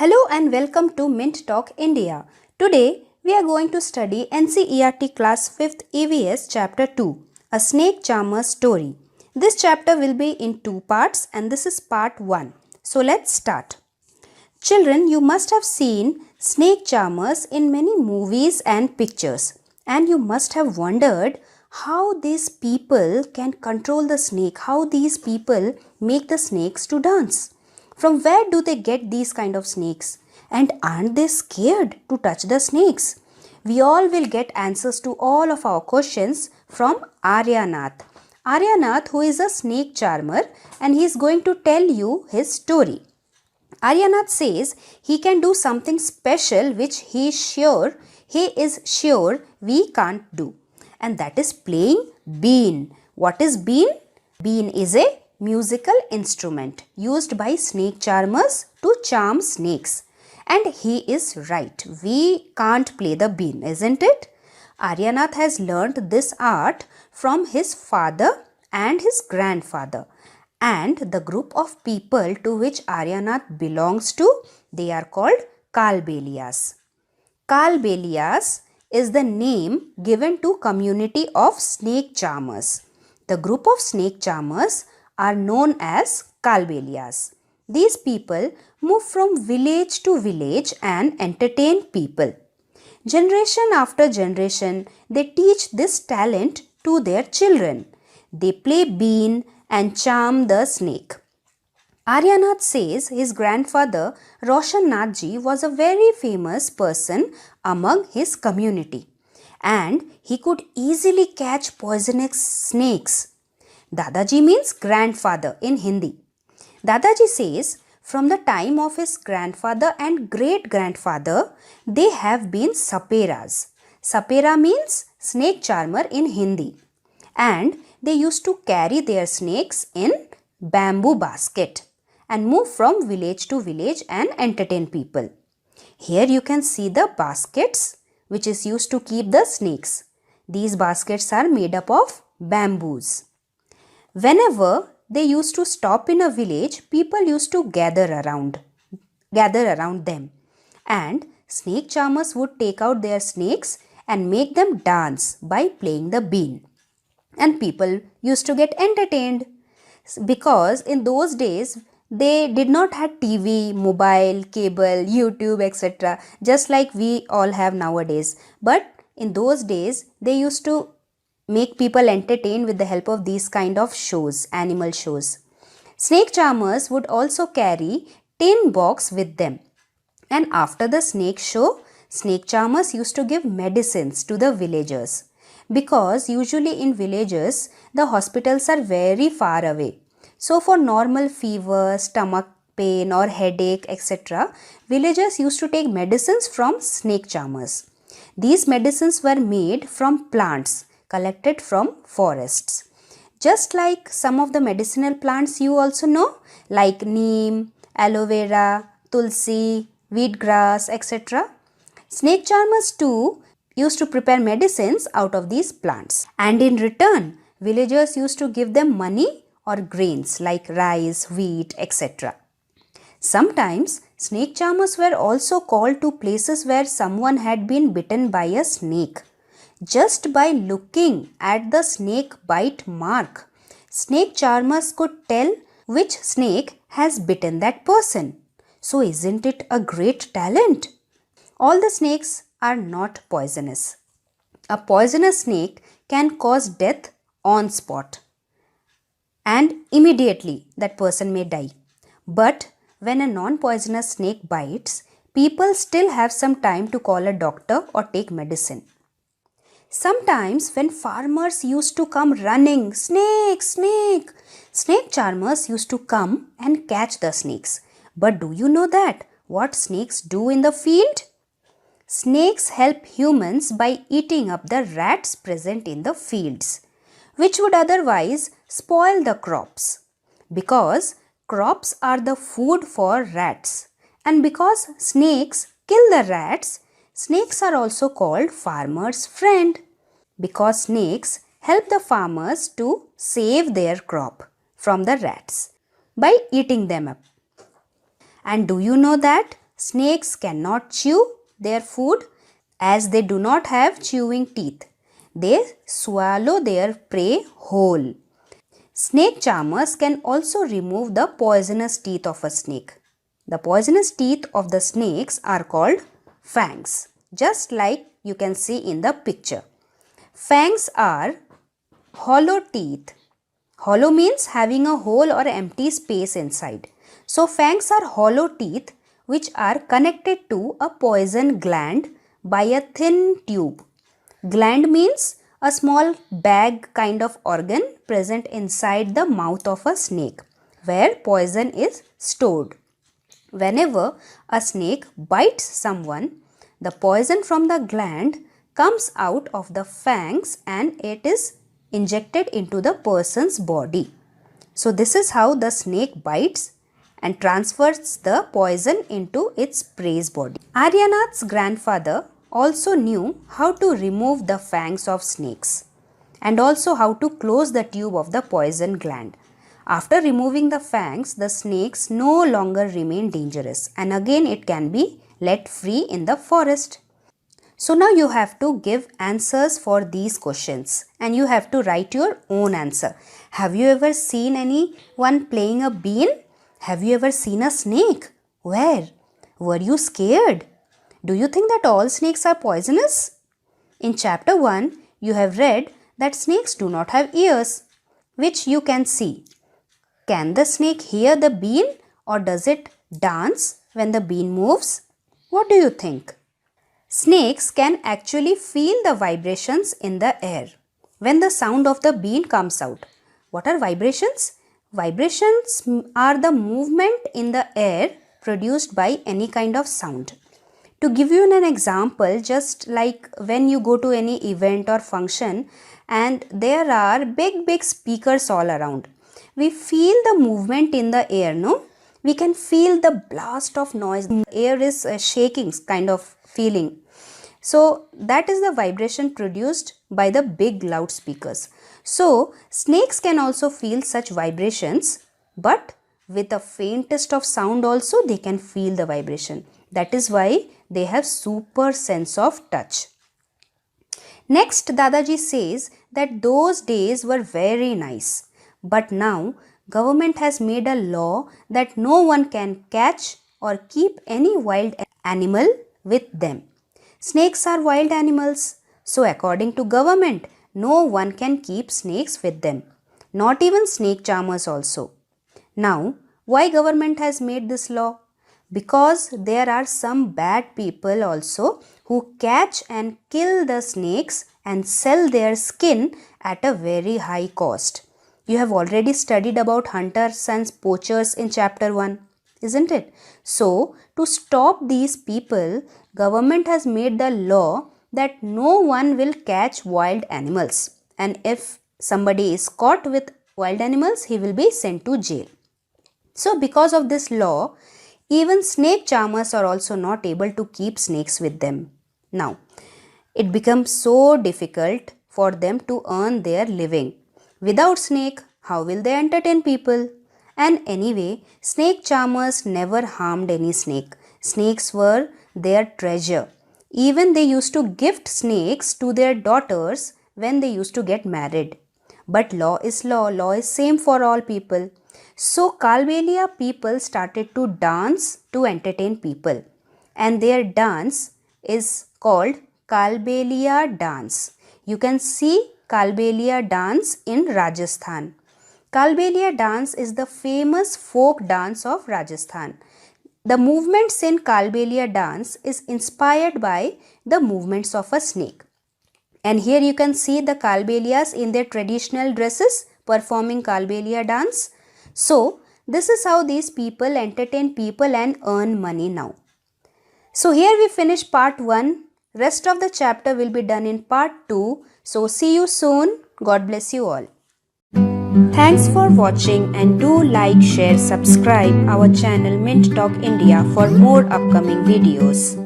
Hello and welcome to Mint Talk India. Today we are going to study NCERT Class 5th EVS Chapter 2, A Snake Charmer Story. This chapter will be in two parts and this is part 1. So let's start. Children, you must have seen snake charmers in many movies and pictures, and you must have wondered how these people can control the snake, how these people make the snakes to dance. From where do they get these kind of snakes? And aren't they scared to touch the snakes? We all will get answers to all of our questions from Aryanath. Aryanath, who is a snake charmer, and he is going to tell you his story. Aryanath says he can do something special which he is sure we can't do. And that is playing bean. What is bean? Bean is a musical instrument used by snake charmers to charm snakes. And he is right. We can't play the bean, isn't it? Aryanath has learnt this art from his father and his grandfather. And the group of people to which Aryanath belongs to, they are called Kalbelias. Kalbelias is the name given to community of snake charmers. The group of snake charmers are known as Kalbelias. These people move from village to village and entertain people. Generation after generation, they teach this talent to their children. They play bean and charm the snake. Aryanath says his grandfather Roshan Nathji was a very famous person among his community, and he could easily catch poisonous snakes. Dadaji means grandfather in Hindi. Dadaji says from the time of his grandfather and great-grandfather, they have been saperas. Sapera means snake charmer in Hindi. And they used to carry their snakes in bamboo basket and move from village to village and entertain people. Here you can see the baskets which is used to keep the snakes. These baskets are made up of bamboos. Whenever they used to stop in a village, people used to gather around them, and snake charmers would take out their snakes and make them dance by playing the bean. And people used to get entertained because in those days they did not have TV, mobile, cable, YouTube, etc. just like we all have nowadays. But in those days they used to make people entertain with the help of these kind of shows, animal shows. Snake charmers would also carry tin box with them. And after the snake show, snake charmers used to give medicines to the villagers. Because usually in villages, the hospitals are very far away. So for normal fever, stomach pain or headache, etc., villagers used to take medicines from snake charmers. These medicines were made from plants collected from forests. Just like some of the medicinal plants you also know, like neem, aloe vera, tulsi, wheatgrass, etc. Snake charmers too used to prepare medicines out of these plants. And in return, villagers used to give them money or grains like rice, wheat, etc. Sometimes snake charmers were also called to places where someone had been bitten by a snake. Just by looking at the snake bite mark, snake charmers could tell which snake has bitten that person. So isn't it a great talent? All the snakes are not poisonous. A poisonous snake can cause death on spot, and immediately that person may die. But when a non-poisonous snake bites, people still have some time to call a doctor or take medicine. Sometimes when farmers used to come running, snake, snake, snake charmers used to come and catch the snakes. But do you know that what snakes do in the field? Snakes help humans by eating up the rats present in the fields, which would otherwise spoil the crops. Because crops are the food for rats, and because snakes kill the rats, snakes are also called farmer's friend, because snakes help the farmers to save their crop from the rats by eating them up. And do you know that Snakes cannot chew their food as they do not have chewing teeth. They swallow their prey whole. Snake charmers can also remove the poisonous teeth of a snake. The poisonous teeth of the snakes are called fangs, just like you can see in the picture. Fangs are hollow teeth. Hollow means having a hole or empty space inside. So fangs are hollow teeth which are connected to a poison gland by a thin tube. Gland means a small bag kind of organ present inside the mouth of a snake where poison is stored. Whenever a snake bites someone, the poison from the gland comes out of the fangs and it is injected into the person's body. So this is how the snake bites and transfers the poison into its prey's body. Aryanath's grandfather also knew how to remove the fangs of snakes and also how to close the tube of the poison gland. After removing the fangs, the snakes no longer remain dangerous and again it can be let free in the forest. So now you have to give answers for these questions and you have to write your own answer. Have you ever seen anyone playing a bean? Have you ever seen a snake? Where? Were you scared? Do you think that all snakes are poisonous? In chapter 1, you have read that snakes do not have ears, which you can see. Can the snake hear the bean or does it dance when the bean moves? What do you think? Snakes can actually feel the vibrations in the air when the sound of the bean comes out. What are vibrations? Vibrations are the movement in the air produced by any kind of sound. To give you an example, just like when you go to any event or function and there are big speakers all around, we feel the movement in the air, no? We can feel the blast of noise. The air is shaking kind of feeling. So that is the vibration produced by the big loudspeakers. So snakes can also feel such vibrations, but with the faintest of sound also they can feel the vibration. That is why they have super sense of touch. Next, Dadaji says that those days were very nice, but now government has made a law that no one can catch or keep any wild animal with them. Snakes are wild animals, so according to government, no one can keep snakes with them, not even snake charmers also. Now, why government has made this law? Because there are some bad people also who catch and kill the snakes and sell their skin at a very high cost. You have already studied about hunters and poachers in chapter 1, isn't it? So, to stop these people, government has made the law that no one will catch wild animals. And if somebody is caught with wild animals, he will be sent to jail. So, because of this law, even snake charmers are also not able to keep snakes with them. Now, it becomes so difficult for them to earn their living. Without snake, how will they entertain people? And anyway, snake charmers never harmed any snake. Snakes were their treasure. Even they used to gift snakes to their daughters when they used to get married. But law is law. Law is same for all people. So Kalbelia people started to dance to entertain people. And their dance is called Kalbelia dance. You can see Kalbelia dance in Rajasthan. Kalbelia dance is the famous folk dance of Rajasthan. The movements in Kalbelia dance is inspired by the movements of a snake. And here you can see the Kalbelias in their traditional dresses performing Kalbelia dance. So, this is how these people entertain people and earn money now. So, here we finish part 1. Rest of the chapter will be done in part 2. So, see you soon. God bless you all. Thanks for watching and do like, share, subscribe our channel Mint Talk India for more upcoming videos.